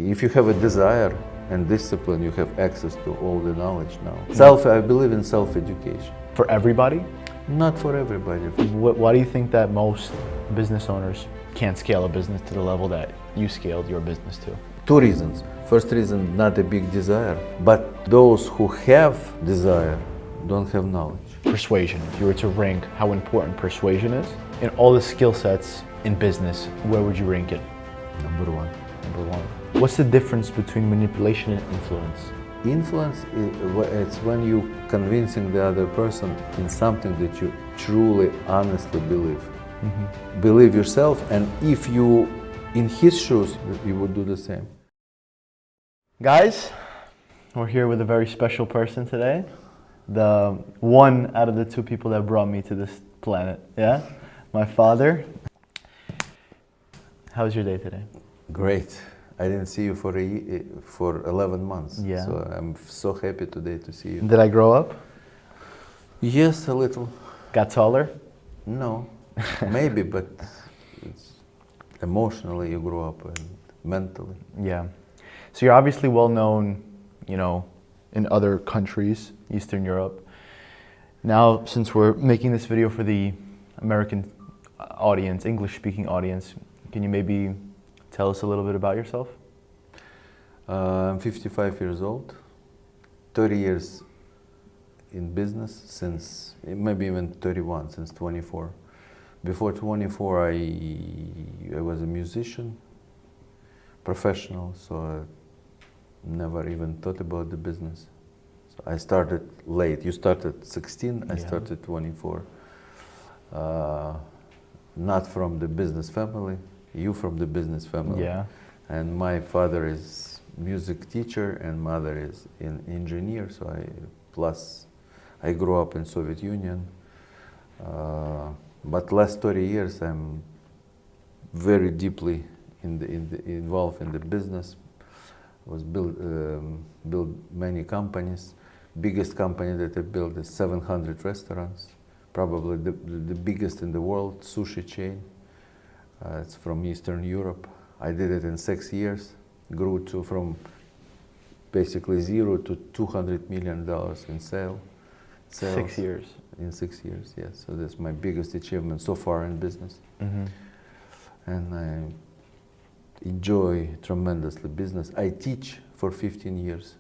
If you have a desire and discipline, you have access to all the knowledge now. I believe in self-education. For everybody? Not for everybody. Why do you think that most business owners can't scale a business to the level that you scaled your business to? Two reasons. First reason, not a big desire, but those who have desire don't have knowledge. Persuasion, if you were to rank how important persuasion is in all the skill sets in business, where would you rank it? Number one. Number one. What's the difference between manipulation and influence? Influence, it's when you convincing the other person in something that you truly, honestly believe. Mm-hmm. Believe yourself, and if you in his shoes, you would do the same. Guys, we're here with a very special person today. The one out of the two people that brought me to this planet, yeah? My father. How's your day today? Great. I didn't see you for 11 months. Yeah. So I'm so happy today to see you. Did I grow up? Yes, a little. Got taller? No, maybe, but it's emotionally you grow up and mentally. Yeah. So you're obviously well known, in other countries, Eastern Europe. Now, since we're making this video for the American audience, English-speaking audience, can you maybe tell us a little bit about yourself? I'm 55 years old, 30 years in business since, maybe even 31, since 24. Before 24, I was a musician, professional, so I never even thought about the business. So I started late. You started 16, I started 24. Not from the business family, you from the business family. Yeah. And my father is music teacher and mother is an engineer, so I grew up in Soviet Union. But last 30 years I'm very deeply involved in the business. I was built many companies. Biggest company that I built is 700 restaurants, probably the biggest in the world, sushi chain. It's from Eastern Europe. I did it in 6 years, grew from basically zero to $200 million in sales. 6 years. In 6 years, yes. So that's my biggest achievement so far in business. Mm-hmm. And I enjoy tremendously business. I teach for 15 years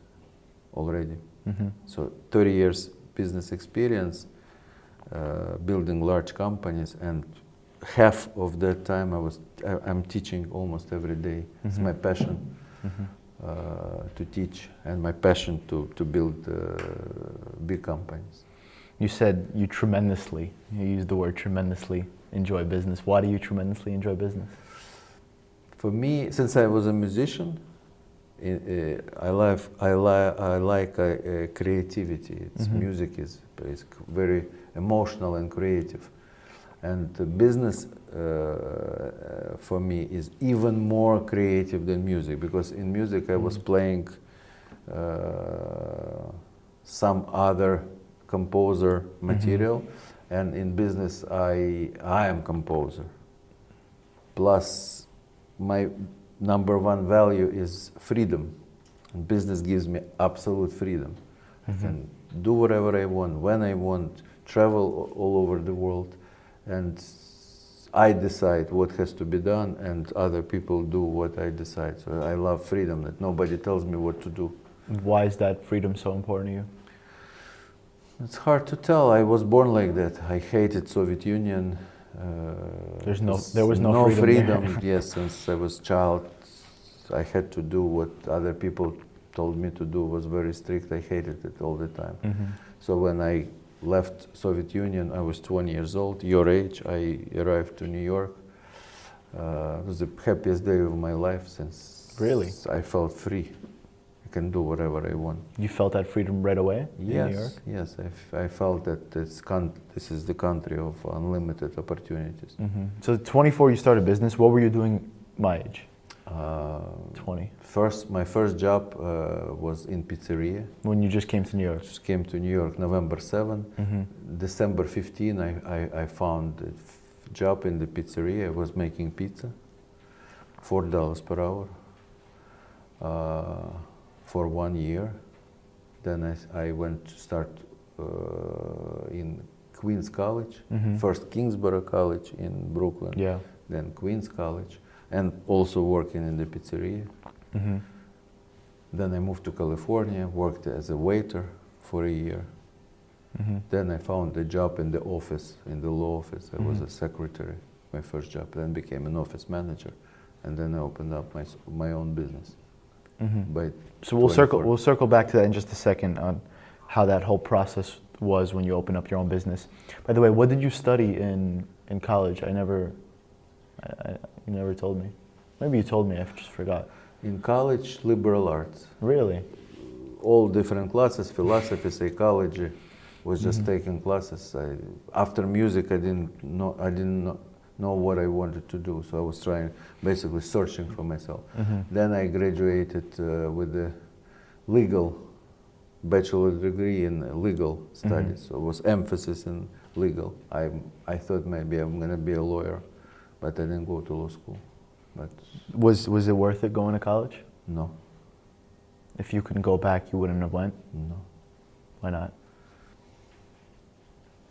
already. Mm-hmm. So 30 years business experience, building large companies, and half of that time I'm teaching almost every day. Mm-hmm. It's my passion. Mm-hmm. To teach, and my passion to build big companies. You said you used the word tremendously enjoy business. Why do you tremendously enjoy business? For me, since I was a musician, I like creativity. Mm-hmm. Music is very emotional and creative. And the business for me is even more creative than music, because in music I was playing some other composer material, and in business I am composer. Plus my number one value is freedom. And business gives me absolute freedom. I can do whatever I want, when I want, travel all over the world. And I decide what has to be done, and other people do what I decide. So I love freedom, that nobody tells me what to do. Why is that freedom so important to you? It's hard to tell. I was born like that. I hated Soviet Union. There was no freedom. Yes, since I was a child, I had to do what other people told me to do. It was very strict. I hated it all the time. Mm-hmm. So when I left Soviet Union, I was 20 years old, your age. I arrived to New York. It was the happiest day of my life, since really I felt free. I can do whatever I want. You felt that freedom right away in New York? Yes. I felt that this is the country of unlimited opportunities. Mm-hmm. So 24, you started business. What were you doing my age? 20. My first job was in pizzeria. When you just came to New York? Just came to New York November 7. Mm-hmm. December 15, I found a job in the pizzeria. I was making pizza, $4 per hour. for 1 year. Then I went to start in Queens College, first Kingsborough College in Brooklyn, Yeah. then Queens College, and also working in the pizzeria. Then I moved to California, worked as a waiter for a year. Then I found a job in the office, in the law office. I was a secretary, my first job. Then became an office manager, and then I opened up my own business. By So we'll 24. circle back to that in just a second on how that whole process was when you opened up your own business. By the way, what did you study in college? You never told me. Maybe you told me, I just forgot. In college, liberal arts. Really? All different classes, philosophy, psychology. Was just taking classes. After music, I didn't know what I wanted to do, so I was basically searching for myself. Then I graduated with a legal bachelor degree in legal studies. So it was emphasis in legal. I thought maybe I'm gonna be a lawyer, but I didn't go to law school. But Was it worth it going to college? no, If you could go back, you wouldn't have went? no. Why not?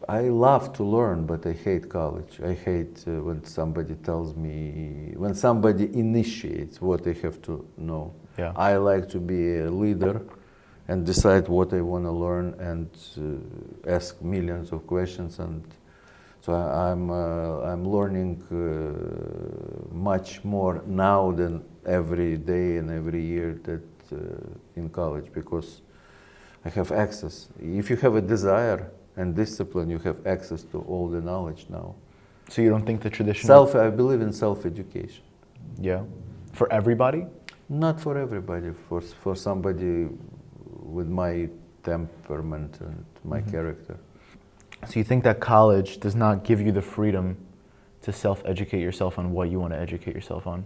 I love to learn, but I hate college. I hate when somebody tells me, when somebody initiates what I have to know. Yeah. I like to be a leader and decide what I want to learn and ask millions of questions. And so I'm learning much more now than every day and every year that in college, because I have access. If you have a desire and discipline, you have access to all the knowledge now. So you don't think the traditional... I believe in self-education. Yeah. For everybody? Not for everybody, for somebody with my temperament and my character. So you think that college does not give you the freedom to self-educate yourself on what you want to educate yourself on?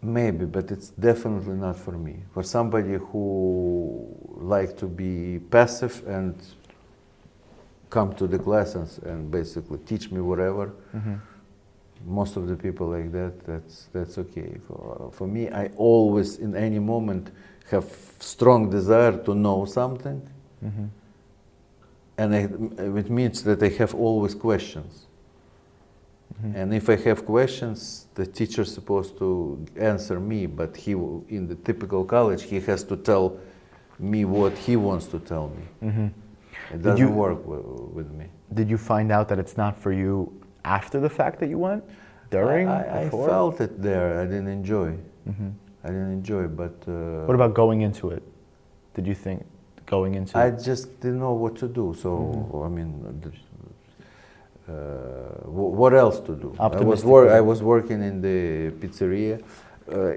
Maybe, but it's definitely not for me. For somebody who like to be passive and come to the class and basically teach me whatever, most of the people like that's okay. For me, I always, in any moment, have strong desire to know something, and it means that I have always questions. And if I have questions, the teacher's supposed to answer me, but in the typical college, he has to tell me what he wants to tell me. It doesn't work with me. Did you find out that it's not for you after the fact that you went? During? I Before? felt it there. I didn't enjoy. I didn't enjoy, but... What about going into it? Did you think going into I it? just didn't know what to do. So, I mean, what else to do? I was working in the pizzeria.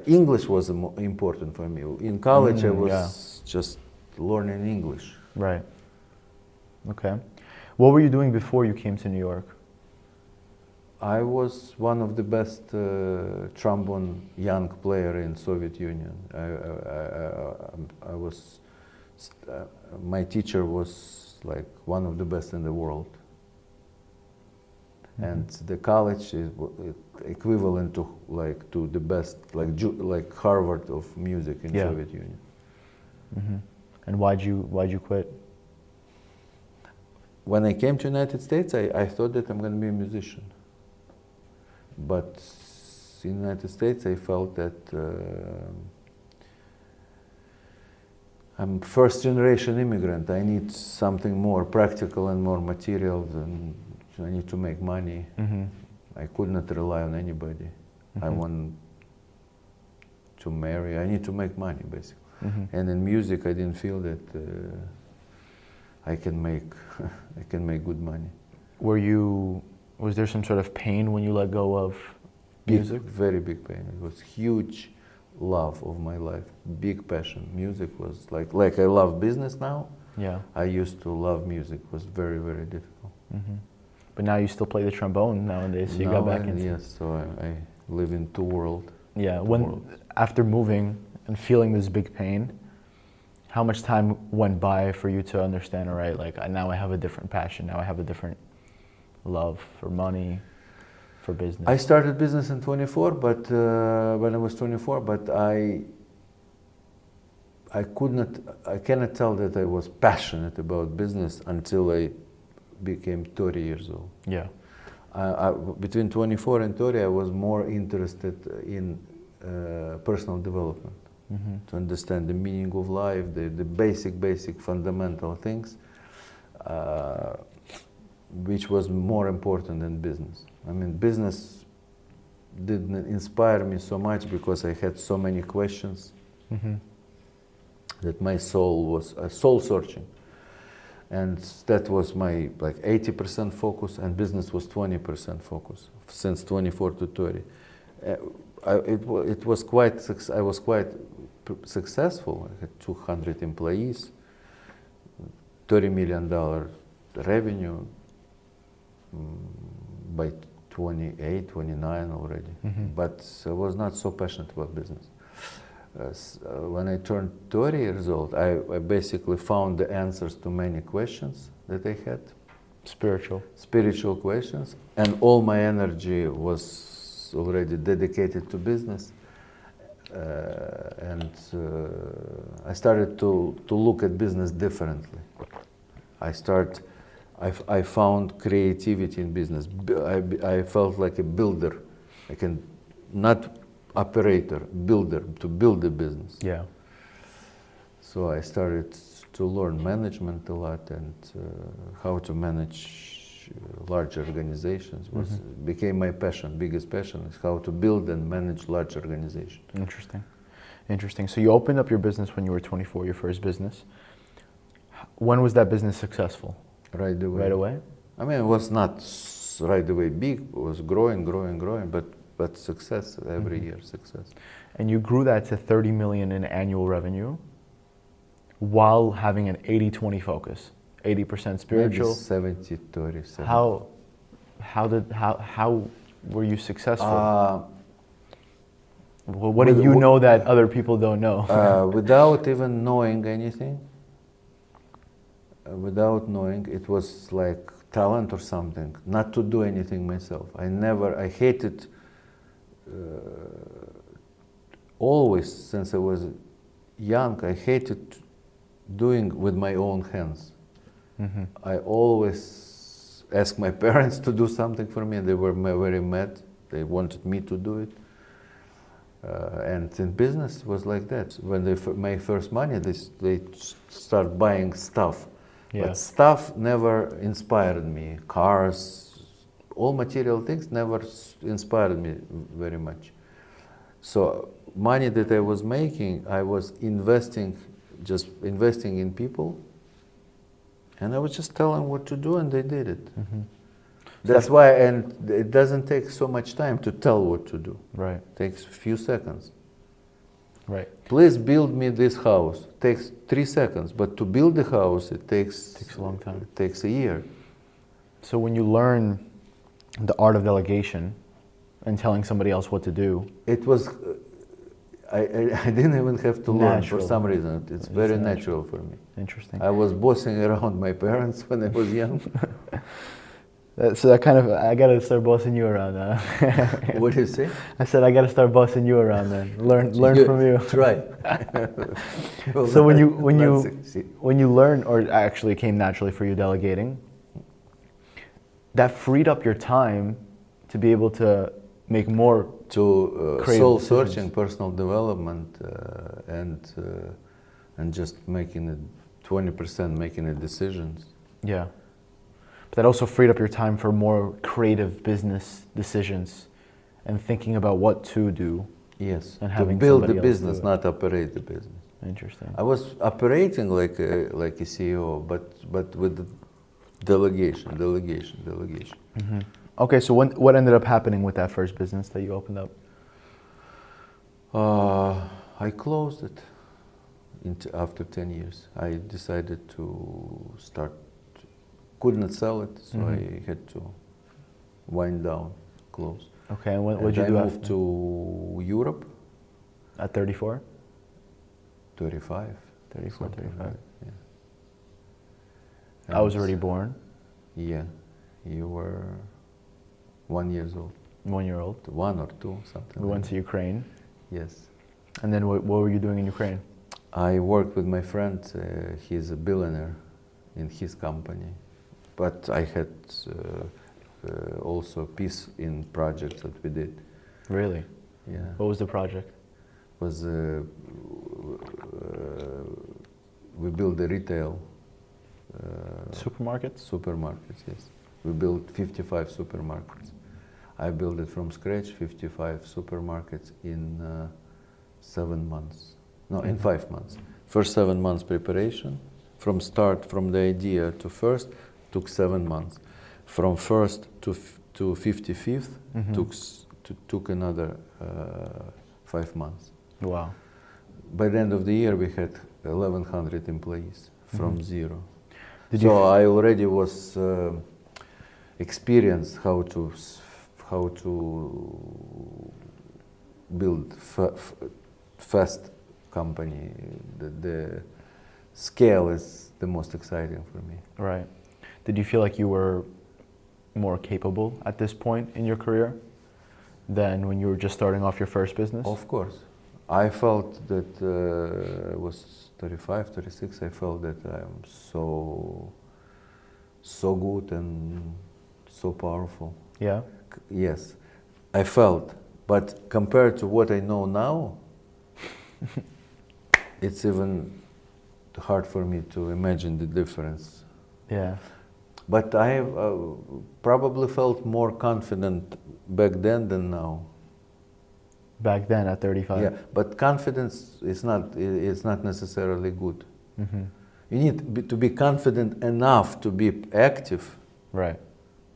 English was important for me. In college, I was just learning English. Right. Okay. What were you doing before you came to New York? I was one of the best trombone young player in Soviet Union. I was, my teacher was like one of the best in the world. And the college is equivalent to the best, like Harvard of music in Soviet Union. And why'd you quit? When I came to United States, I thought that I'm going to be a musician. But in the United States, I felt that I'm first generation immigrant. I need something more practical and more material than I need to make money. I could not rely on anybody. I want to marry. I need to make money, basically. And in music, I didn't feel that I can make good money. Was there some sort of pain when you let go of music? Very big pain. It was huge love of my life, big passion. Music was like I love business now. Yeah. I used to love music. It was very, very difficult. But now you still play the trombone nowadays, so you got back into... Yes, so I live in two worlds. Yeah, after moving and feeling this big pain, how much time went by for you to understand, all right, like now I have a different passion, now I have a different love for money, for business? I started business in 24, but when I was 24, but I I cannot tell that I was passionate about business until I became 30 years old. Yeah. Between 24 and 30, I was more interested in personal development, to understand the meaning of life, the basic fundamental things, which was more important than business. I mean, business didn't inspire me so much because I had so many questions that my soul was soul searching. And that was my like 80% focus, and business was 20% focus since 24 to 30. It was quite. I was quite successful. I had 200 employees, $30 million revenue by 28, 29 already. But I was not so passionate about business. When I turned 30 years old, I basically found the answers to many questions that I had. Spiritual questions, and all my energy was already dedicated to business. I started to look at business differently. I found creativity in business. I felt like a builder. I can not operator, builder, to build a business. Yeah. So I started to learn management a lot, and how to manage large organizations became my passion. Biggest passion is how to build and manage large organizations. Interesting. So you opened up your business when you were 24, your first business. When was that business successful? Right away. Right away? I mean, it was not right away big. It was growing, but success every year, success. And you grew that to 30 million in annual revenue while having an 80-20 focus, 80% spiritual. Maybe 70-30. How were you successful? What do you know that other people don't know? Without even knowing anything, it was like talent or something, not to do anything myself. I hated, always since I was young, I hated doing with my own hands. I always asked my parents to do something for me, and they were very mad. They wanted me to do it. And in business, it was like that. When they made first money, they start buying stuff. Yeah. But stuff never inspired me. Cars, all material things never inspired me very much. So money that I was making, I was investing in people, and I was just telling what to do, and they did it. That's why, and it doesn't take so much time to tell what to do. Right. It takes a few seconds. Right. Please build me this house. It takes 3 seconds, but to build the house, it takes a long time. It takes a year. So when you learn the art of delegation and telling somebody else what to do, it was, I didn't even have to learn for some reason. It's very natural for me. Interesting. I was bossing around my parents when I was young. So that kind of, I gotta start bossing you around now. What do you say? I said I gotta start bossing you around then. Learn from you. Try. So when you learn, or actually came naturally for you delegating, that freed up your time to be able to make more soul searching, personal development, and just making it 20% making the decisions. Yeah. But that also freed up your time for more creative business decisions and thinking about what to do. Yes, and to build the business, not operate the business. Interesting. I was operating like a CEO, but with delegation. Okay, so what ended up happening with that first business that you opened up? I closed it after 10 years. I decided to start. Could not sell it, so I had to wind down, close. Okay, and what did you do I moved to Europe. At 34? 35. 35. Yeah. I was already born. Yeah, you were 1 year old. 1 year old. 1 or 2, something. We went to Ukraine. Yes. And then what were you doing in Ukraine? I worked with my friend. He's a billionaire in his company, but I had also piece in projects that we did. Really? Yeah. What was the project? Was we built the retail Supermarkets? supermarkets. Yes, we built 55 supermarkets. I built it from scratch, 55 supermarkets in 7 months. No, in 5 months. First 7 months preparation, from start, from the idea to first, took 7 months. From first to 55th, took another 5 months. Wow. By the end of the year, we had 1,100 employees from zero. Did you I already was experienced how to build fast company. The scale is the most exciting for me. Right. Did you feel like you were more capable at this point in your career than when you were just starting off your first business? Of course. I felt that I was 35, 36, I felt that I'm so good and so powerful. Yeah? Yes, I felt, but compared to what I know now, it's even hard for me to imagine the difference. Yeah. But I probably felt more confident back then than now. Back then at 35? Yeah, but confidence is not necessarily good. You need to be confident enough to be active, Right.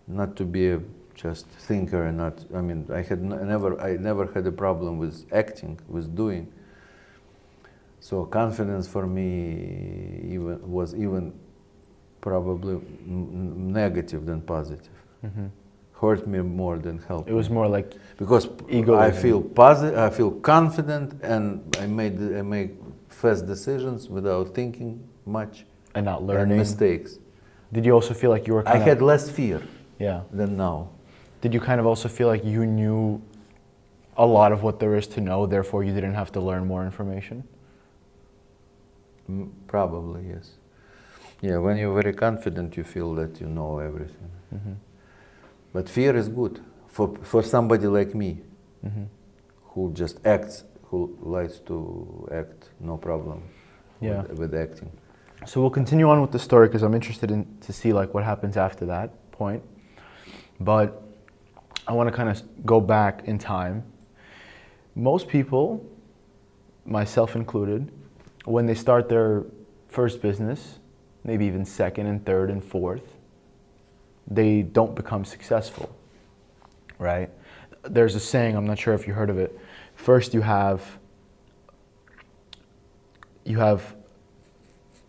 not to be a just thinker and not. I mean, I never had a problem with acting, with doing. So confidence for me was probably negative than positive. Hurt me more than helped. It was more like because egoism. I feel positive, I feel confident, and I make fast decisions without thinking much. And not learning. And mistakes. Did you also feel like you were I had less fear than now. Did you kind of also feel like you knew a lot of what there is to know, therefore you didn't have to learn more information? Probably, yes. Yeah, when you're very confident, you feel that you know everything. But fear is good for somebody like me, who just acts, who likes to act, no problem with acting. So we'll continue on with the story because I'm interested to see like what happens after that point. But I want to kind of go back in time. Most people, myself included, when they start their first business, maybe even second and third and fourth, they don't become successful, right? There's a saying, I'm not sure if you heard of it. First you have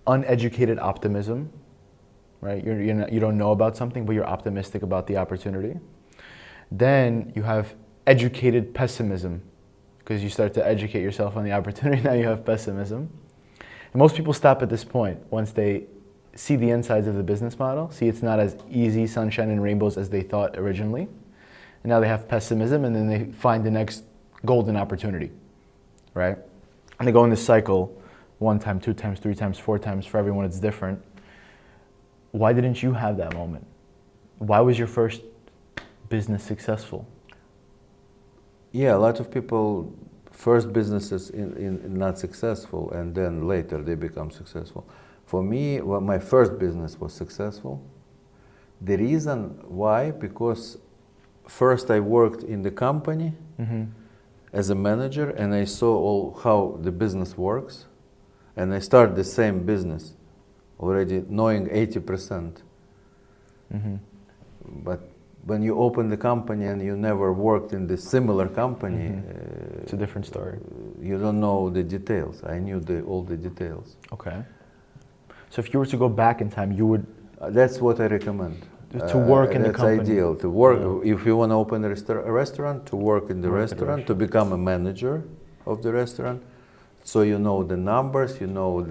uneducated optimism, right? You don't know about something, but you're optimistic about the opportunity. Then you have educated pessimism, because you start to educate yourself on the opportunity, now you have pessimism. And most people stop at this point once they see the insides of the business model, see it's not as easy, sunshine and rainbows as they thought originally. And now they have pessimism, and then they find the next golden opportunity, right? And they go in this cycle 1 time, 2 times, 3 times, 4 times. For everyone it's different. Why didn't you have that moment? Why was your first business successful? Yeah, a lot of people, first businesses in not successful, and then later they become successful. For me, well, my first business was successful. The reason why, because first I worked in the company as a manager, and I saw how the business works, and I started the same business already knowing 80%. But when you open the company and you never worked in the similar company, it's a different story. You don't know the details. I knew all the details. Okay. So if you were to go back in time, you would... That's what I recommend. To work in the company. That's ideal. To work, if you want to open a restaurant, to work in the restaurant, to become a manager of the restaurant, so you know the numbers, you know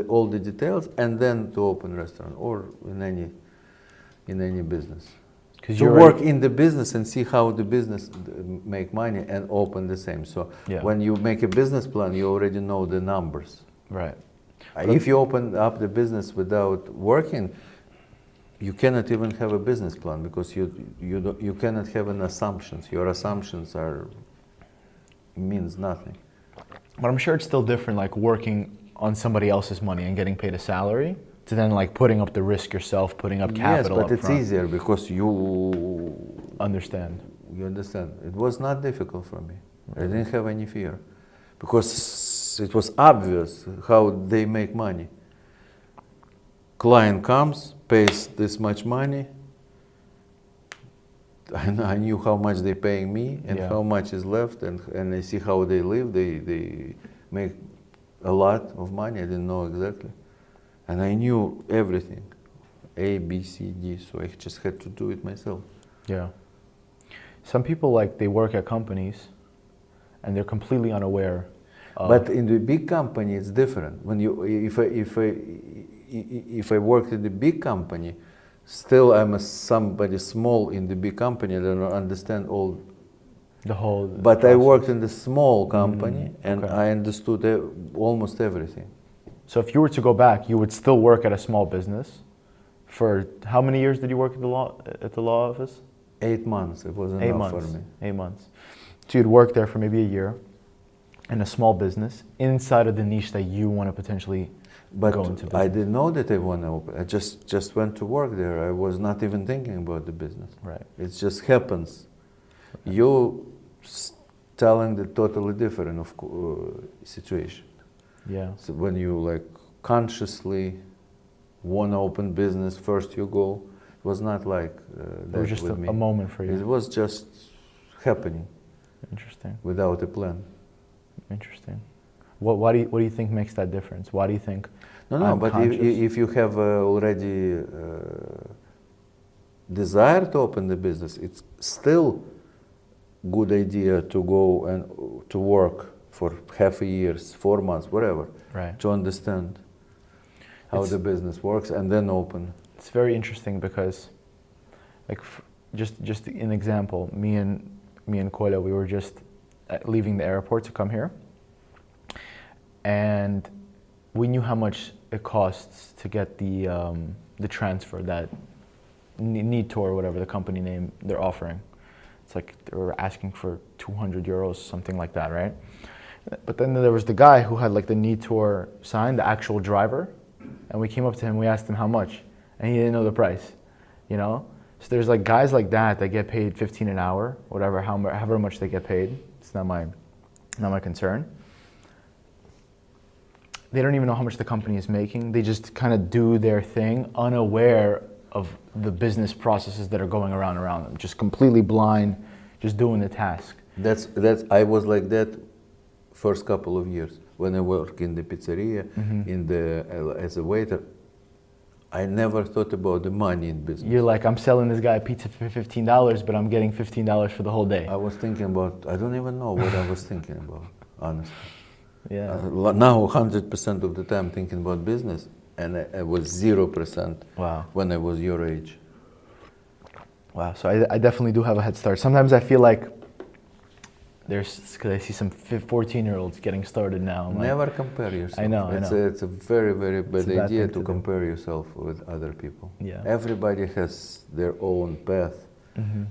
all the details, and then to open a restaurant or in any business. Because to work in the business and see how the business make money and open the same. So when you make a business plan, you already know the numbers. Right. If you open up the business without working, you cannot even have a business plan because you cannot have an assumptions. Your assumptions means nothing. But I'm sure it's still different, like working on somebody else's money and getting paid a salary, to then like putting up the risk yourself, putting up capital. Yes, but up it's front. easier because you Understand. You understand. It was not difficult for me. I didn't have any fear because it was obvious how they make money. Client comes, pays this much money. I knew how much they're paying me and how much is left, and I see how they live. They make a lot of money. I didn't know exactly. And I knew everything, A, B, C, D, so I just had to do it myself. Yeah. Some people, like, they work at companies and they're completely unaware. But in the big company, it's different. When if I worked in the big company, still I'm somebody small in the big company. I don't understand all the whole. But process. I worked in the small company and okay. I understood almost everything. So if you were to go back, you would still work at a small business. For how many years did you work at the law office? 8 months. It was enough for me. 8 months. So you'd work there for maybe a year in a small business inside of the niche that you want to potentially go into business. I didn't know that I want to open. I just went to work there. I was not even thinking about the business. Right. It just happens. Okay. You telling the totally different situation. Yeah. So when you like consciously want to open business, first you go. It was not like that. It was just a moment for you. It was just happening. Interesting. Without a plan. Interesting. What do you think makes that difference? Why do you think? No. But if you have already desire to open the business, it's still good idea to go and to work for half a year, 4 months, whatever, right. To understand how the business works and then open. It's very interesting because, like, just an example, me and Kolya, we were just leaving the airport to come here, and we knew how much it costs to get the transfer, that need tour or whatever the company name they're offering. It's like they were asking for 200 euros, something like that, right? But then there was the guy who had like the need tour sign, the actual driver, and we came up to him, we asked him how much, and he didn't know the price, you know? So there's like guys like that get paid 15 an hour, whatever, however much they get paid. It's not my concern. They don't even know how much the company is making. They just kind of do their thing, unaware of the business processes that are going around them, just completely blind, just doing the task. That's I was like that first couple of years when I worked in the pizzeria, as a waiter. I never thought about the money in business. You're like, I'm selling this guy a pizza for $15, but I'm getting $15 for the whole day. I was thinking about, I don't even know what I was thinking about, honestly. Yeah. Now 100% of the time thinking about business, and I was 0% when I was your age. Wow, so I definitely do have a head start. Sometimes I feel like because I see some 14-year-olds getting started now. Never compare yourself. I know. It's a very, very bad idea to compare yourself with other people. Yeah. Everybody has their own path. Mm-hmm.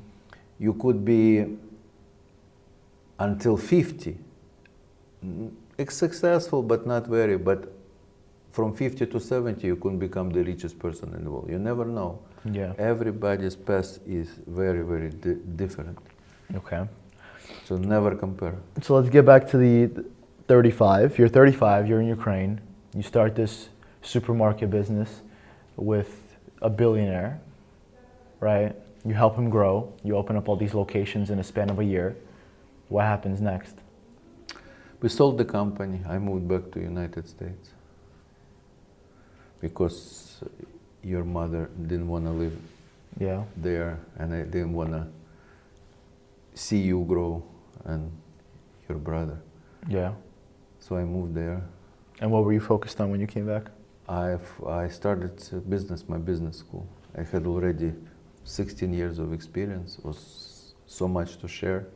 You could be until 50, successful but not very, but from 50 to 70 you could become the richest person in the world. You never know. Yeah. Everybody's path is very, very different. Okay. So never compare. So let's get back to the 35. You're 35, you're in Ukraine. You start this supermarket business with a billionaire, right? You help him grow. You open up all these locations in a span of a year. What happens next? We sold the company. I moved back to United States because your mother didn't want to live there, and I didn't want to see you grow and your brother. Yeah. So I moved there. And what were you focused on when you came back? I started my business school. I had already 16 years of experience, was so much to share.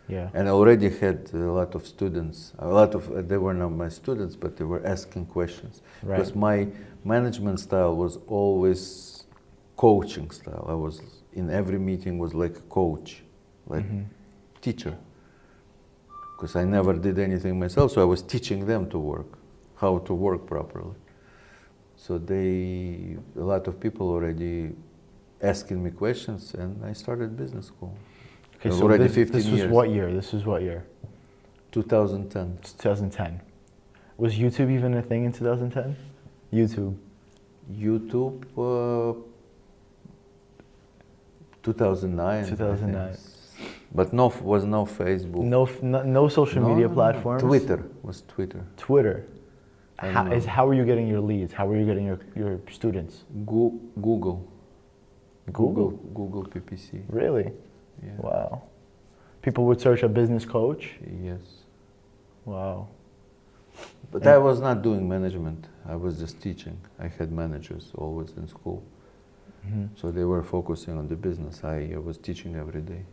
Yeah. And I already had a lot of students, they were not my students, but they were asking questions. Right. Because my management style was always coaching style. I was, in every meeting was like a coach, like teacher. Because I never did anything myself, so I was teaching them to work, how to work properly. So a lot of people already asking me questions, and I started business school. Okay, so already this 15 was years. what year? This was what year? 2010. 2010. Was YouTube even a thing in 2010? YouTube. YouTube, 2009. 2009. I think. But was no Facebook. No social media platforms? Twitter was Twitter. Twitter. And, How were you getting your leads? How were you getting your students? Google. Google? Google PPC. Really? Yeah. Wow. People would search a business coach? Yes. Wow. But I was not doing management. I was just teaching. I had managers always in school. So they were focusing on the business. I was teaching every day.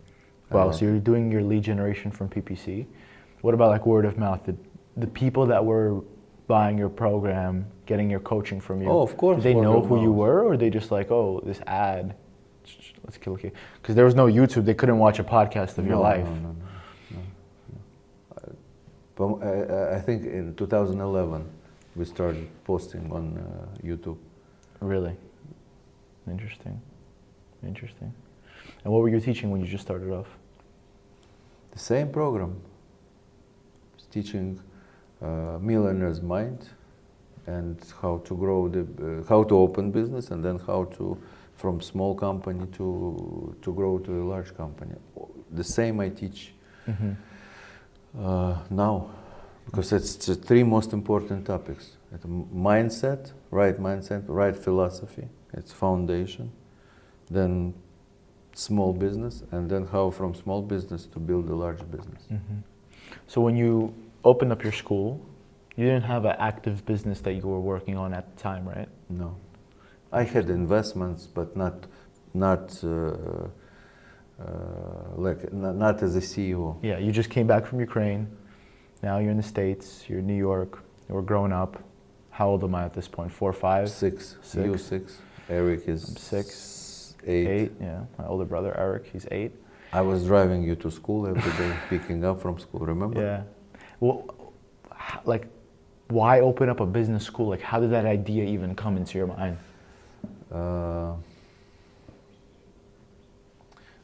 Wow, so you're doing your lead generation from PPC. What about like word of mouth? The people that were buying your program, getting your coaching from you, oh, of course, did they word know of who you mouth. were, or they just like, oh, this ad, let's kill it? Because there was no YouTube, they couldn't watch a podcast of your life. No. But I think in 2011 we started posting on YouTube. Really? Interesting. And what were you teaching when you just started off? The same program. It's teaching millionaire's mind and how to grow how to open business, and then how to, from small company to grow to a large company. The same I teach now, because it's the three most important topics: mindset, right philosophy, it's foundation, then small business, and then how from small business to build a large business. So when you opened up your school, you didn't have an active business that you were working on at the time, right? No, I had investments, but not as a CEO. Yeah, you just came back from Ukraine. Now you're in the States. You're in New York. You're grown up. How old am I at this point? 4 or 5? 6. Six. You 6. Eric is I'm 6. 8. 8. Yeah, my older brother Eric. He's 8. I was driving you to school every day, picking up from school. Remember? Yeah. Well, like, why open up a business school? Like, how did that idea even come into your mind?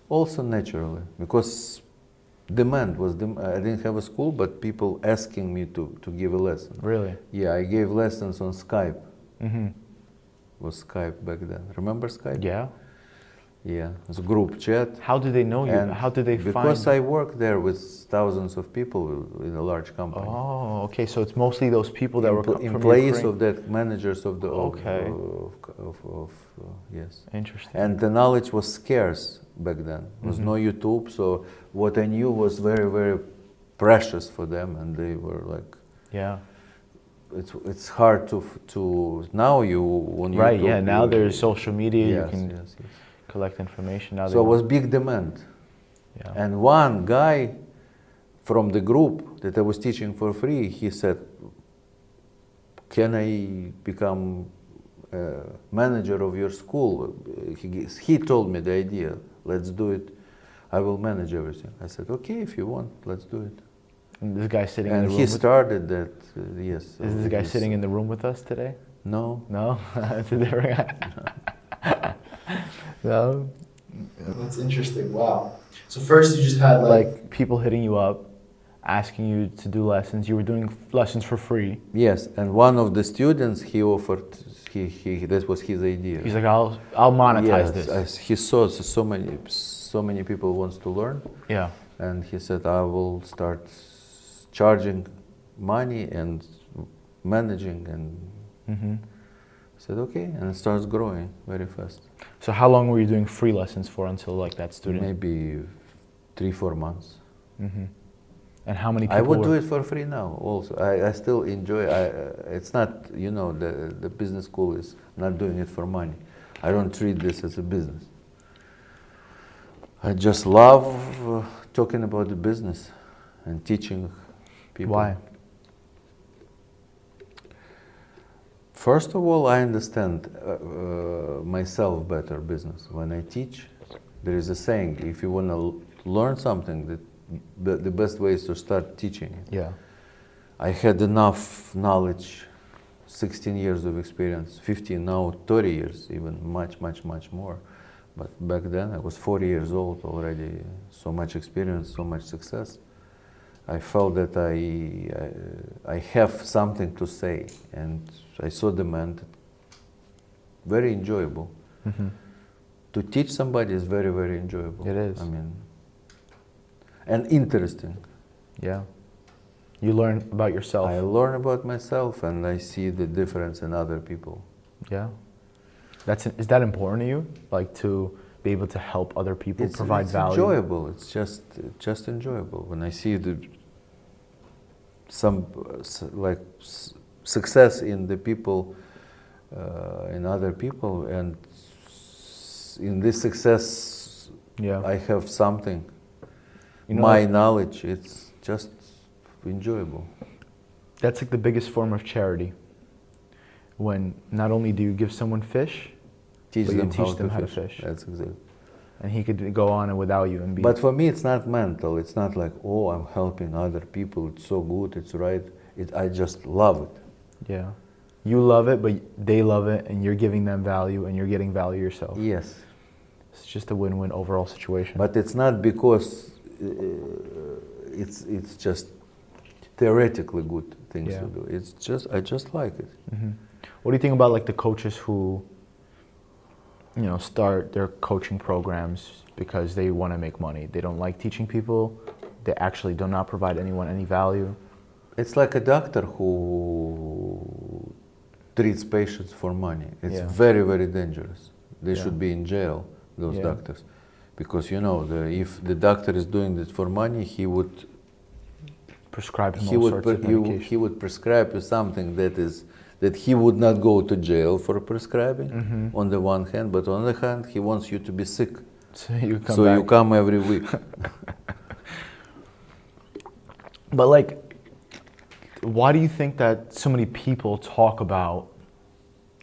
Also naturally, because demand was, I didn't have a school, but people asking me to give a lesson. Really? Yeah, I gave lessons on Skype. Was Skype back then. Remember Skype? Yeah. Yeah, it was a group chat. How did they know you? And How did they find? because I worked there with thousands of people in a large company. Oh, okay. So it's mostly those people that were from employees Ukraine. of that, managers of the Okay. yes. Interesting. And the knowledge was scarce back then. There was no YouTube, so what I knew was very, very precious for them, and they were like, yeah. it's hard to now you on YouTube. Right. Yeah. Now there's social media. Yes, You can yes. collect information. Now So it was big demand. Yeah. And one guy from the group that I was teaching for free, he said, can I become manager of your school? He told me the idea, let's do it. I will manage everything. I said, okay, if you want, let's do it. And this guy sitting in And the room he with, started that, yes. is this guy sitting in the room with us today? No. No? It's a different guy. No? That's interesting. Wow. So first you just had Like people hitting you up, asking you to do lessons. You were doing lessons for free. Yes, and one of the students, he offered, that was his idea. He's like, I'll monetize Yes, this. he saw so many people wants to learn, Yeah. and he said, I will start charging money and managing, and I said, okay, and it starts growing very fast. So how long were you doing free lessons for until like that student? Maybe 3-4 months. And how many people I would do were, it for free now also. I still enjoy, it's not, the business school is not doing it for money. I don't treat this as a business. I just love talking about the business and teaching people. Why? First of all, I understand myself better business. When I teach, there is a saying, if you want to learn something, the best way is to start teaching it. Yeah. I had enough knowledge, 16 years of experience, 15, now 30 years, even much more. But back then I was 40 years old already, so much experience, so much success. I felt that I have something to say, and I saw demand. Very enjoyable. Mm-hmm. To teach somebody is very, very enjoyable. It is. I mean, and interesting. Yeah. You learn about yourself. I learn about myself, and I see the difference in other people. Yeah. Is that important to you? Like to be able to help other people, provide it's value? enjoyable. It's just enjoyable when I see success in the people, in other people, and in this success, Yeah. I have something. You know, My knowledge. It's just enjoyable. that's like the biggest form of charity. When not only do you give someone fish, Teach but you them, teach how, them to how to fish. fish. That's exactly. And he could go on and without you and be. But for me, it's not mental. It's not like, oh, I'm helping other people. It's so good. It's right. I just love it. Yeah. You love it, but they love it, and you're giving them value, and you're getting value yourself. Yes. It's just a win-win overall situation. But it's not because it's just theoretically good things Yeah. to do. It's just I just like it. Mm-hmm. What do you think about like the coaches who, start their coaching programs because they want to make money? They don't like teaching people. They actually do not provide anyone any value. It's like a doctor who treats patients for money. It's Yeah. very, very dangerous. They Yeah. should be in jail, those Yeah. doctors. Because if the doctor is doing this for money, he would Prescribe him all sorts of medication. he would prescribe you something that he would not go to jail for prescribing, Mm-hmm. on the one hand, but on the other hand, he wants you to be sick. So you come So back. you come every week. But like, why do you think that so many people talk about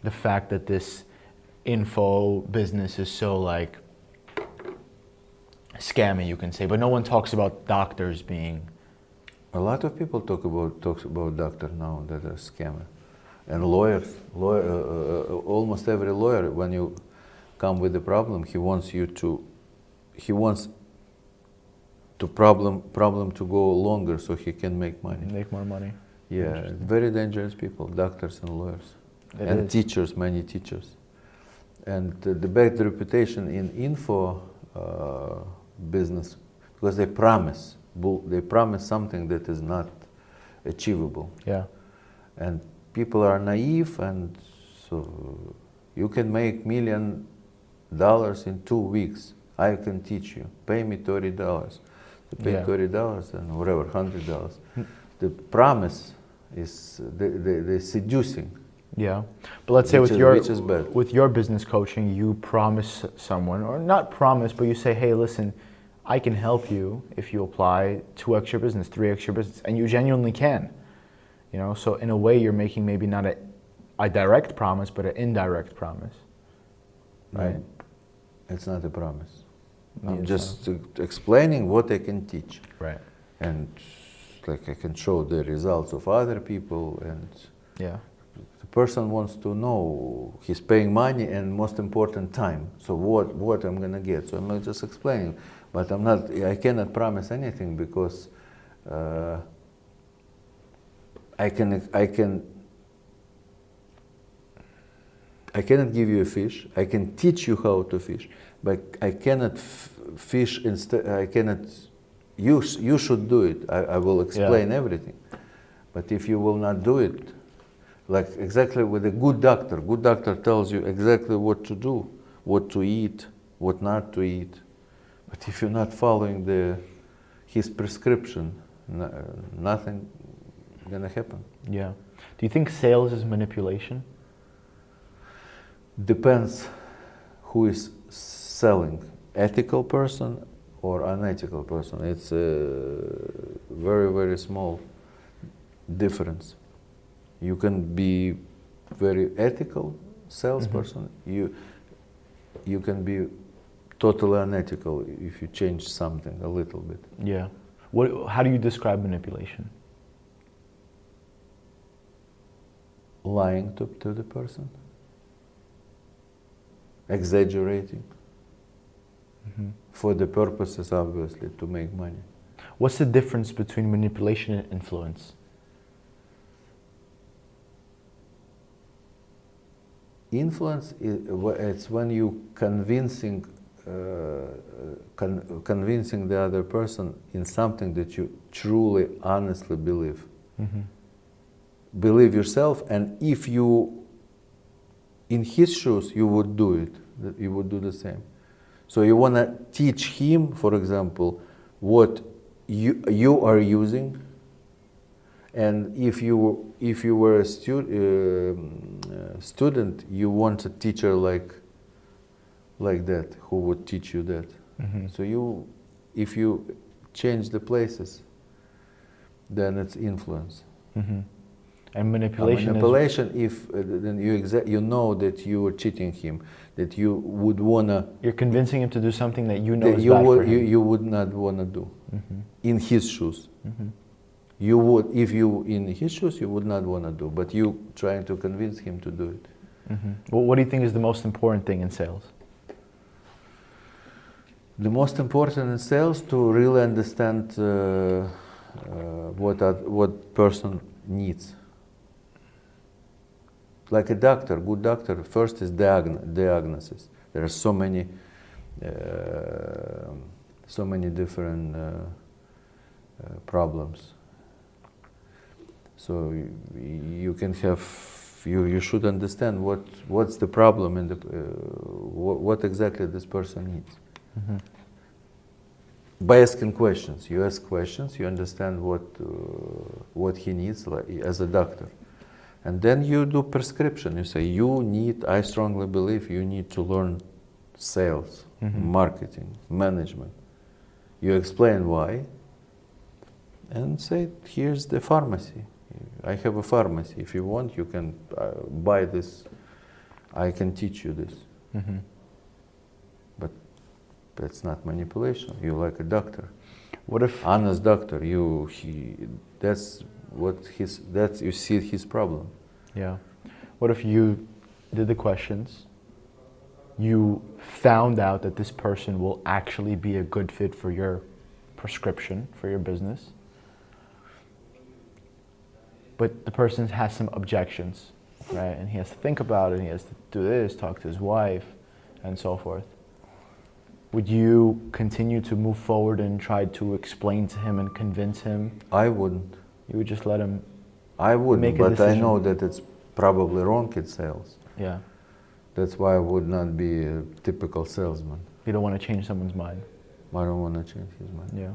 the fact that this info business is so like scammy, you can say, but no one talks about doctors being. A lot of people talks about doctor now that are scammer, and lawyers. Almost every lawyer, when you come with a problem, he wants the problem to go longer so he can make money. Make more money. Yeah, very dangerous people, doctors and lawyers, and teachers, many teachers, and the bad reputation in info business because they promise something that is not achievable. Yeah. And people are naive, and so you can make $1 million in 2 weeks. I can teach you. Pay me $30. To pay Yeah. $30 and whatever, $100. The promise is the seducing. Yeah, but let's say Which is bad. with your business coaching, you promise someone, or not promise, but you say, hey, listen, I can help you if you apply 2x your business, 3x your business, and you genuinely can. So in a way, you're making maybe not a direct promise, but an indirect promise, right? No, it's not a promise. No, I'm it's just explaining what I can teach, Right. and like I can show the results of other people, and Yeah. the person wants to know, he's paying money and most important time. So what I'm gonna get? So I'm not just explaining, but I cannot promise anything because I cannot give you a fish. I can teach you how to fish, but I cannot fish instead. I cannot. You should do it. I will explain everything, but if you will not do it, like exactly with a good doctor tells you exactly what to do, what to eat, what not to eat. But if you're not following his prescription, nothing gonna happen. Yeah. Do you think sales is manipulation? Depends who is selling. ethical person or unethical person. It's a very, very small difference. You can be very ethical salesperson. You can be totally unethical if you change something a little bit. Yeah. How do you describe manipulation? Lying to the person, exaggerating, for the purposes, obviously, to make money. What's the difference between manipulation and influence? Influence, it's when you convincing the other person in something that you truly, honestly believe. Believe yourself, and if you, in his shoes, you would do it. You would do the same. So you want to teach him, for example, what you are using, and if you were a student, you want a teacher like that, who would teach you that. So if you change the places, then it's influence. And manipulation. Manipulation, if then you know that you are cheating him, that you would wanna. You're convincing him to do something that you know is you bad would for him. you would not wanna do. In his shoes, you would, if you in his shoes, you would not wanna do, but you trying to convince him to do it. Well, what do you think is the most important thing in sales? The most important in sales to really understand what person needs. Like a doctor, good doctor, first is diagnosis. There are so many different problems. So you can have, you should understand what's the problem and what exactly this person needs. By asking questions, you ask questions, you understand what he needs, like, as a doctor. And then you do prescription. You say, I strongly believe you need to learn sales, marketing, management. You explain why, and say, here's the pharmacy. I have a pharmacy. If you want, you can buy this. I can teach you this. But that's not manipulation. You're like a doctor. What if honest doctor? That's you see his problem. Yeah. What if you did the questions, you found out that this person will actually be a good fit for your prescription, for your business, but the person has some objections, right? And he has to think about it, and he has to do this, talk to his wife, and so forth. Would you continue to move forward and try to explain to him and convince him? I wouldn't. You would just let him. I wouldn't, make a but decision. I know that it's probably wrong in sales. Yeah. That's why I would not be a typical salesman. You don't want to change someone's mind. I don't want to change his mind. Yeah.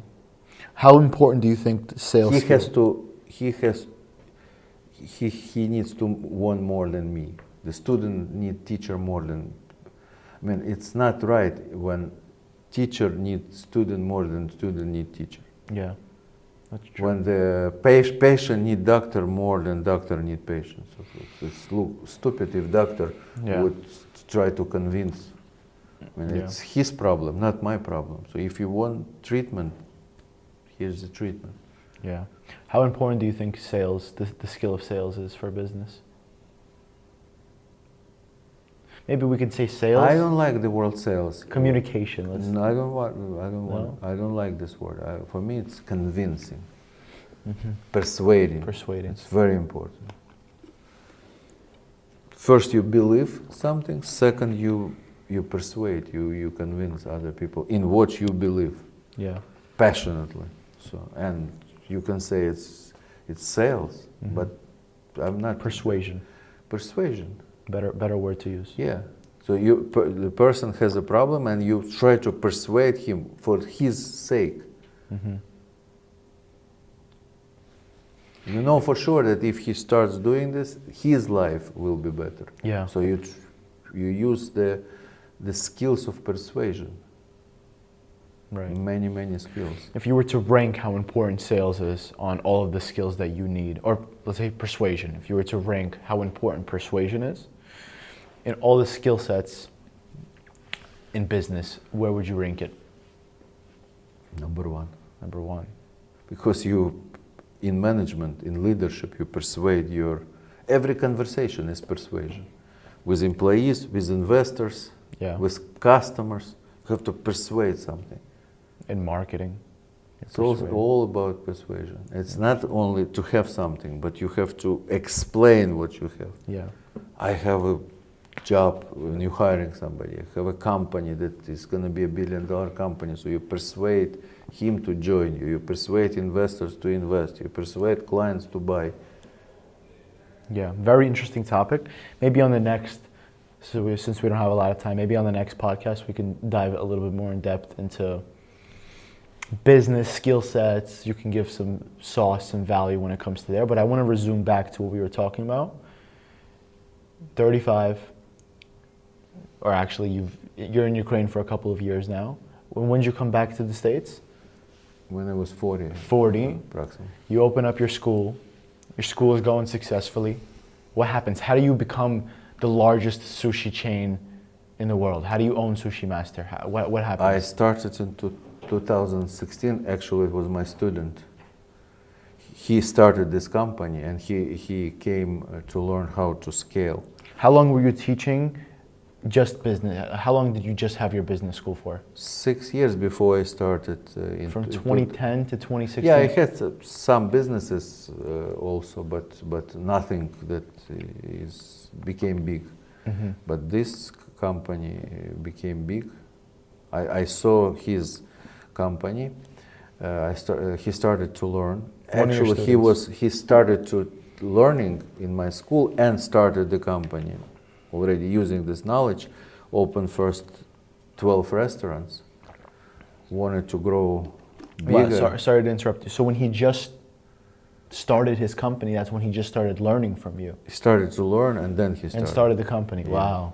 How important do you think sales? He needs to want more than me. The student need teacher more than. I mean, it's not right when teacher needs student more than student need teacher. Yeah, that's true. When the patient need doctor more than doctor need patient. So it's stupid if doctor would try to convince. I mean, it's his problem, not my problem. So if you want treatment, here's the treatment. Yeah. How important do you think sales, the skill of sales is for business? Maybe we could say sales. I don't like the word sales. Communication. No, I don't like this word. For me, it's convincing, persuading. Persuading. It's very important. First, you believe something. Second, you persuade. You convince other people in what you believe. Yeah. Passionately. So, and you can say it's sales, but I'm not. Persuasion. Persuasion. Better word to use. Yeah. So the person has a problem, and you try to persuade him for his sake. You know for sure that if he starts doing this, his life will be better. Yeah. So you use the skills of persuasion. Right. Many skills. If you were to rank how important sales is on all of the skills that you need, or let's say persuasion, if you were to rank how important persuasion is in all the skill sets in business, where would you rank it? Number one. Number one. Because you, in management, in leadership, you persuade every conversation is persuasion. With employees, with investors, Yeah. with customers, you have to persuade something. In marketing. It's all about persuasion. It's not only to have something, but you have to explain what you have. Yeah. I have a job when you're hiring somebody. I have a company that is going to be $1 billion company. So you persuade him to join you. You persuade investors to invest. You persuade clients to buy. Yeah, very interesting topic. Maybe on the next, since we don't have a lot of time, maybe on the next podcast we can dive a little bit more in depth into business skill sets. You can give some sauce and value when it comes to there. But I want to resume back to what we were talking about. 35, or actually you're in Ukraine for a couple of years now. When did you come back to the States? When I was 40. 40. Approximately. You open up your school. Your school is going successfully. What happens? How do you become the largest sushi chain in the world? How do you own Sushi Master? What happens? I started in 2016. Actually, it was my student. He started this company and he came to learn how to scale. How long were you teaching just business? How long did you just have your business school for? 6 years before I started. From 2010 to 2016? Yeah, I had some businesses also, but nothing that became big. Mm-hmm. But this company became big. I saw his company. He started to learn. Actually, he started to learning in my school and started the company. Already using this knowledge, opened first 12 restaurants. Wanted to grow bigger. Wow, sorry to interrupt you. So when he just started his company, that's when he just started learning from you? He started to learn and then he started. And started the company, Yeah. Wow.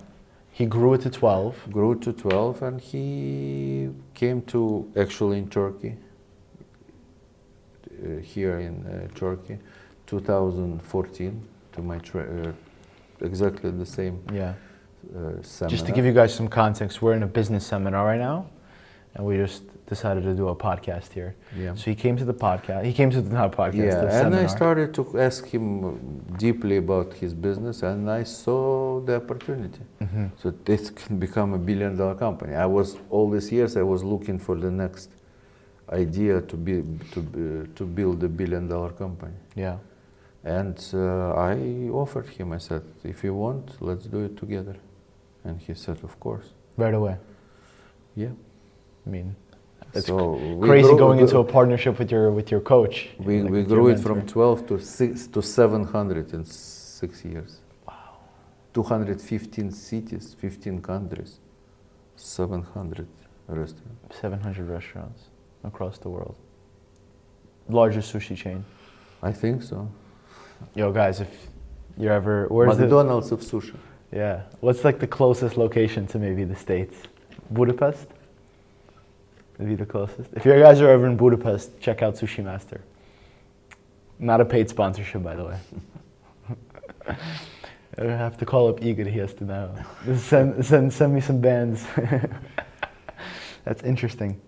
He grew it to 12. Grew to 12 and he came to actually in Turkey, here in Turkey, 2014 to my exactly the same Yeah. seminar. Just to give you guys some context, we're in a business seminar right now, and we just decided to do a podcast here. Yeah. So he came to the podcast. He came to the not podcast. Yeah, the and seminar. I started to ask him deeply about his business, and I saw the opportunity. Mm-hmm. So this can become $1 billion company. I was all these years I was looking for the next idea to build $1 billion company. Yeah. And I offered him. I said, if you want, let's do it together. And he said, of course. Right away. Yeah. I mean, it's so crazy going into a partnership with your coach. We like with grew your it from mentor. 12 to 700 in 6 years. Wow. 215 cities, 15 countries, 700 restaurants. 700 restaurants across the world. Largest sushi chain. I think so. Yo, guys, if you're ever, where's McDonald's of sushi. Yeah. What's like the closest location to maybe the States? Budapest? Maybe the closest. If you guys are ever in Budapest, check out Sushi Master. Not a paid sponsorship, by the way. I have to call up Igor, he has to know. Send me some bands. That's interesting.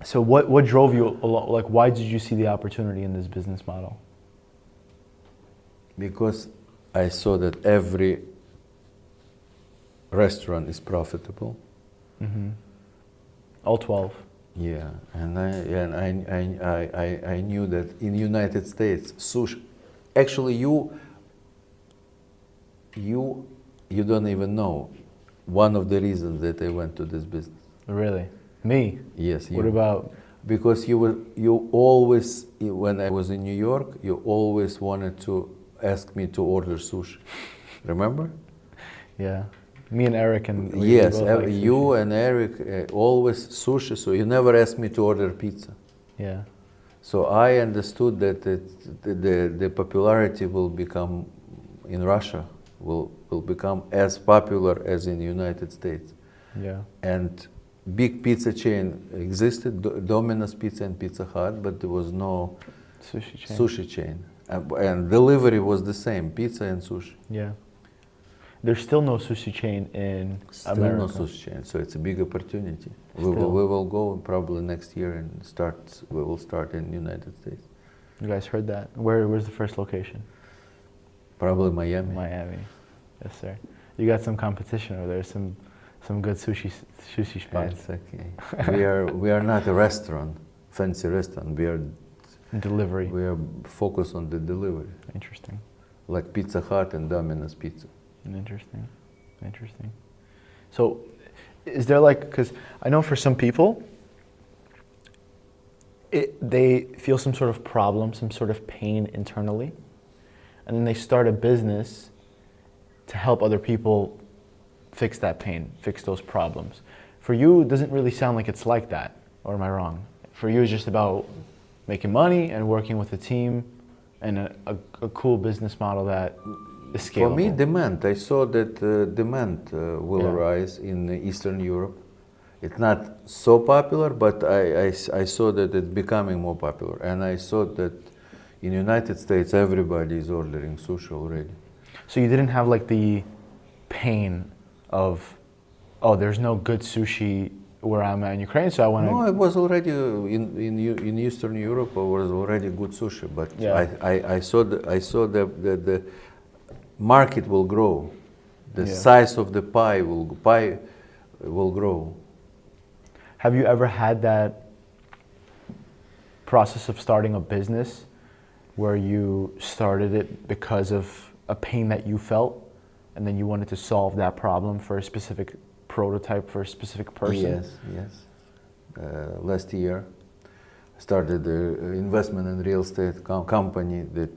So what drove you, like why did you see the opportunity in this business model? Because I saw that every restaurant is profitable. Mm-hmm. All 12. Yeah, and I knew that in United States, sushi. Actually, you don't even know one of the reasons that I went to this business. Really? Me? Yes. What about? Because you always, when I was in New York, you always wanted to ask me to order sushi. Remember? Yeah. Me and Eric and yes, both like you sushi. and Eric always sushi. So you never asked me to order pizza. Yeah. So I understood that the popularity will become in Russia will become as popular as in the United States. Yeah. And big pizza chain existed, Domino's Pizza and Pizza Hut, but there was no sushi chain. And delivery was the same, pizza and sushi. Yeah. There's still no sushi chain in Still America. no sushi chain, so it's a big opportunity. We Still. will go probably next year and we will start in the United States. You guys heard that? Where's the first location? Probably Miami. Miami. Yes, sir. You got some competition over there. Some good sushi spots. It's okay. we are not a restaurant, fancy restaurant. Delivery. We are focused on the delivery, Interesting. like Pizza Hut and Domino's Pizza. Interesting. Interesting. So, is there like, because I know for some people, they feel some sort of problem, some sort of pain internally, and then they start a business to help other people fix that pain, fix those problems. For you, it doesn't really sound like it's like that, or am I wrong? For you, it's just about making money and working with a team and a cool business model that is scalable. For me, demand. I saw that demand will Yeah. arise in Eastern Europe. It's not so popular, but I saw that it's becoming more popular. And I saw that in the United States, everybody is ordering sushi already. So you didn't have like the pain of, oh, there's no good sushi where I'm at in Ukraine, so I want to... No, it was already in Eastern Europe. It was already good sushi, but Yeah. I saw the market will grow. The Yeah. size of the pie will grow. Have you ever had that process of starting a business where you started it because of a pain that you felt and then you wanted to solve that problem for a specific prototype, for a specific person? Yes. Last year, I started an investment in real estate company that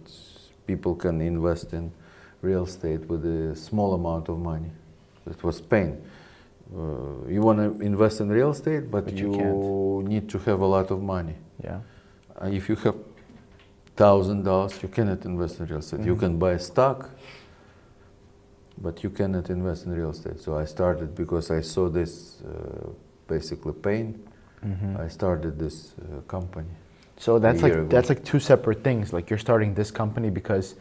people can invest in real estate with a small amount of money. It was pain. You want to invest in real estate, but you you need to have a lot of money. Yeah. If you have $1,000, you cannot invest in real estate. You can buy stock, but you cannot invest in real estate. So I started because I saw this basically pain. I started this company. So that's a year like ago. that's like two separate things. Like you're starting this company because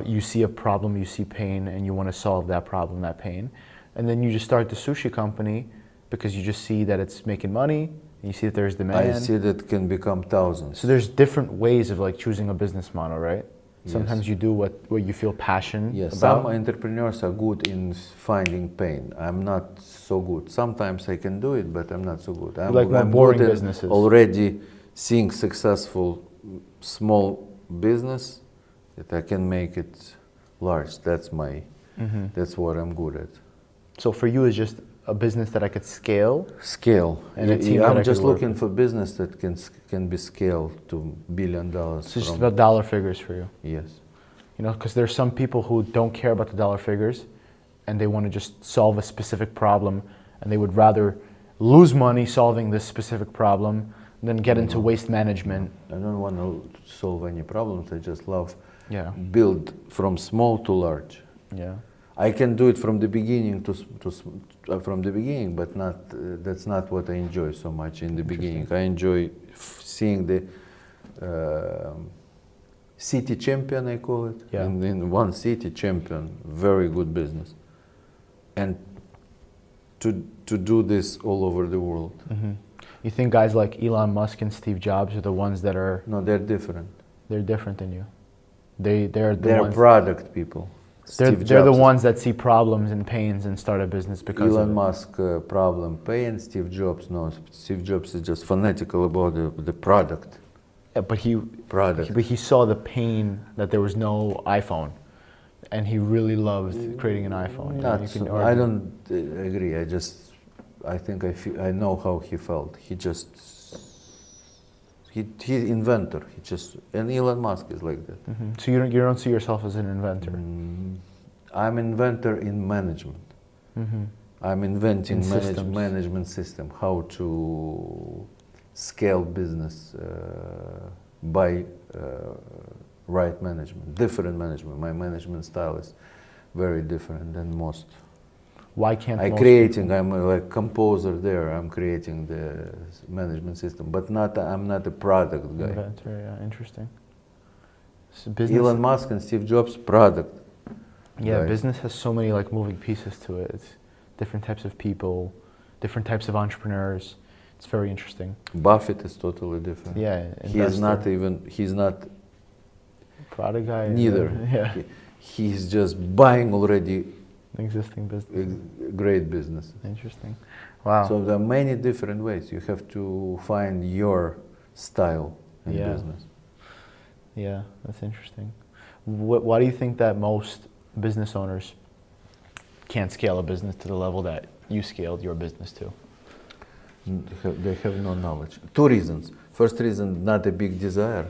you see a problem, you see pain, and you want to solve that problem, that pain. And then you just start the sushi company because you just see that it's making money, and you see that there's demand. I see that can become thousands. So there's different ways of like choosing a business model, right? Sometimes Yes. you do what you feel passion Yes, about. some entrepreneurs are good in finding pain. I'm not so good. Sometimes I can do it, but I'm not so good. Like more boring good at businesses. already seeing successful small business that I can make it large. That's what I'm good at. So for you, it's just a business that I could scale. Scale. And a team that I I'm could just work looking with. for business that can be scaled to $1 billion. So it's just from- about dollar figures for you. Yes. You know, because there's some people who don't care about the dollar figures and they want to just solve a specific problem and they would rather lose money solving this specific problem than get into waste management. I don't want to solve any problems. I just love Yeah. build from small to large. Yeah. I can do it from the beginning from the beginning, but not that's not what I enjoy so much in the beginning. I enjoy seeing the city champion, I call it, Yeah. in one city champion, very good business, and to do this all over the world. You think guys like Elon Musk and Steve Jobs are the ones that are, No, they're different. they're different than you? They're the They're ones, product people. they're Steve the Jobs is- ones that see problems and pains and start a business because Elon of it. Musk problem pain, Steve Jobs no. Steve Jobs is just fanatical about the product. Yeah, but he saw the pain that there was no iPhone, and he really loved creating an iPhone. You know, Not you can so, I argue. don't agree. I know how he felt. He's inventor. And Elon Musk is like that. So you don't see yourself as an inventor. I'm inventor in management. I'm inventing In systems. management system, how to scale business by right management, different management. My management style is very different than most. Why can't I'm most creating, I'm like composer there, I'm creating the management system, but I'm not a product guy. inventor? Yeah, interesting. So business, Elon Musk and Steve Jobs, product. yeah, guys. business has so many like moving pieces to it. It's different types of people, different types of entrepreneurs. It's very interesting. Buffett is totally different. Yeah, He's not product guy. neither. Yeah, He's just buying already existing business. great business. Interesting. Wow. So there are many different ways. You have to find your style in Yeah. business. Yeah, that's interesting. Why do you think that most business owners can't scale a business to the level that you scaled your business to? They have no knowledge. Two reasons. First reason, not a big desire.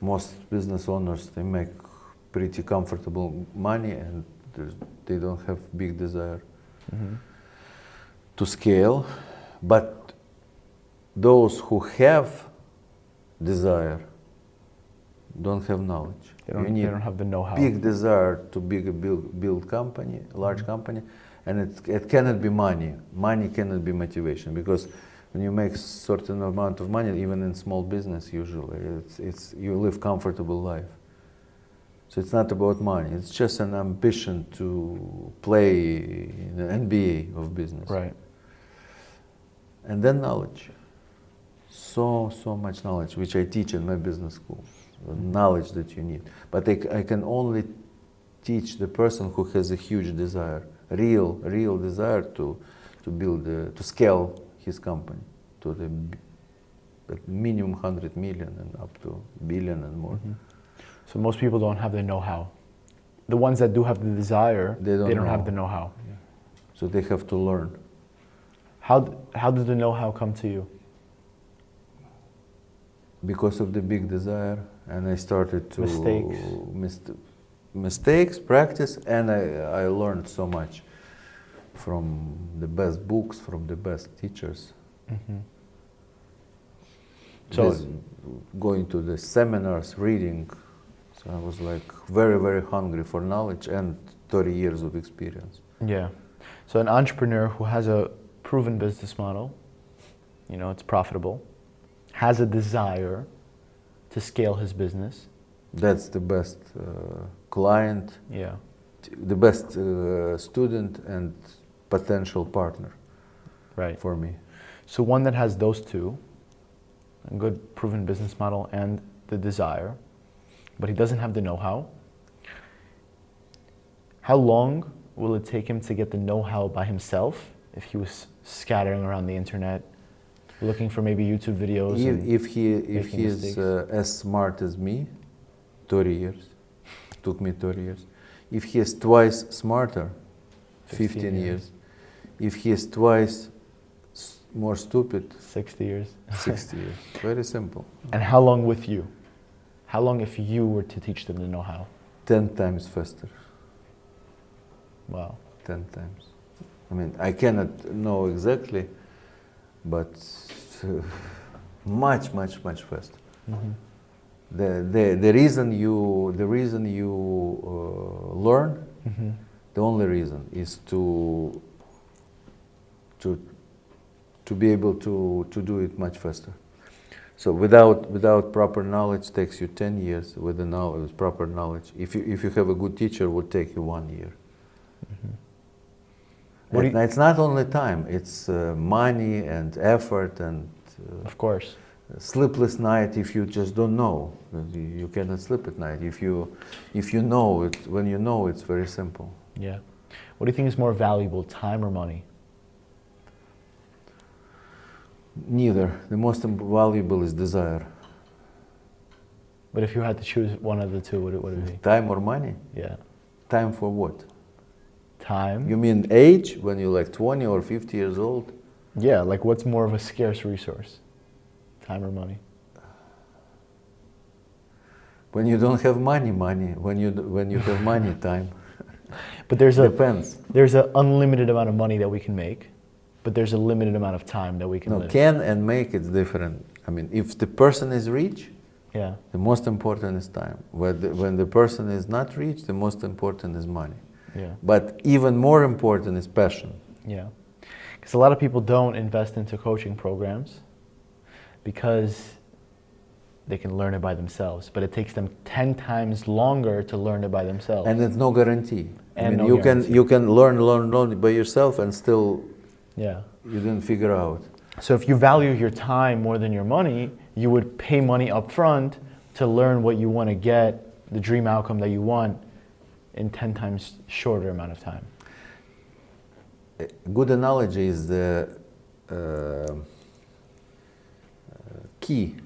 Most business owners, they make pretty comfortable money and they don't have big desire to scale. But those who have desire don't have knowledge. They You need don't have the know-how. big desire to build company, large company, and it cannot be money. Money cannot be motivation, because when you make certain amount of money, even in small business, usually it's you live comfortable life. So it's not about money. It's just an ambition to play in the NBA of business. Right. And then knowledge. So much knowledge, which I teach in my business school. The knowledge that you need. But I can only teach the person who has a huge desire, real desire to build, to scale his company to the minimum 100 million and up to billion and more. So most people don't have the know-how. The ones that do have the desire, They don't have know. the know-how. So they have to learn. How did the know-how come to you? Because of the big desire, and I started to Mistakes. practice, and I learned so much from the best books, from the best teachers. So Going to the seminars, reading. So I was like very hungry for knowledge and 30 years of experience. yeah. So an entrepreneur who has a proven business model, it's profitable, has a desire to scale his business. That's the best client, Yeah. the best student and potential partner Right. for me. So one that has those two, a good proven business model and the desire, but he doesn't have the know-how. How long will it take him to get the know-how by himself if he was scattering around the internet, looking for maybe YouTube videos? If he making is mistakes? as smart as me, 30 years. Took me 30 years. If he is twice smarter, 15 years. If he is twice more stupid, 60 years. 60 years. Very simple. And how long with you? How long if you were to teach them the know-how? 10 times faster. Wow. 10 times. I mean, I cannot know exactly, but much faster. The reason you learn, the only reason is to be able to do it much faster. So without proper knowledge takes you 10 years. With the knowledge, with proper knowledge, if you have a good teacher, it will take you 1 year. It's not only time; it's money and effort and Of course. sleepless night. If you just don't know, you cannot sleep at night. If you know it, when you know, it's very simple. Yeah. What do you think is more valuable, time or money? Neither. The most valuable is desire. But if you had to choose one of the two, what would it be? Time or money? Yeah. Time for what? Time. You mean age, when you're like 20 or 50 years old? Yeah, like what's more of a scarce resource? Time or money? When you don't have money. When you have money, time. But there's Depends. There's an unlimited amount of money that we can make, but there's a limited amount of time that we can No, live. can and make it's different. I mean, if the person is rich, Yeah. the most important is time. When the person is not rich, the most important is money. Yeah. But even more important is passion. Yeah. Because a lot of people don't invest into coaching programs because they can learn it by themselves, but it takes them 10 times longer to learn it by themselves. And it's no guarantee. And no you guarantee. can learn by yourself and still Yeah. you didn't figure out. So if you value your time more than your money, you would pay money up front to learn what you want to get, the dream outcome that you want, in 10 times shorter amount of time. A good analogy is the key.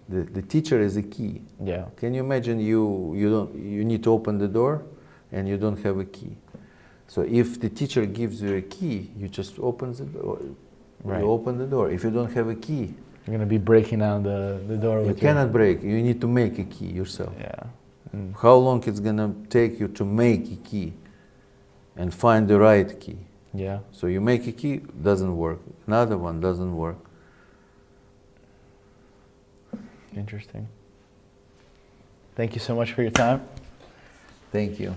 The teacher is a key. Yeah. Can you imagine you need to open the door and you don't have a key. So if the teacher gives you a key, you just open the door. Right. You open the door. If you don't have a key, You're going to be breaking down the door you with cannot break. You need to make a key yourself. Yeah. How long it's gonna take you to make a key and find the right key? Yeah. So you make a key, doesn't work. Another one doesn't work. Interesting. Thank you so much for your time. Thank you.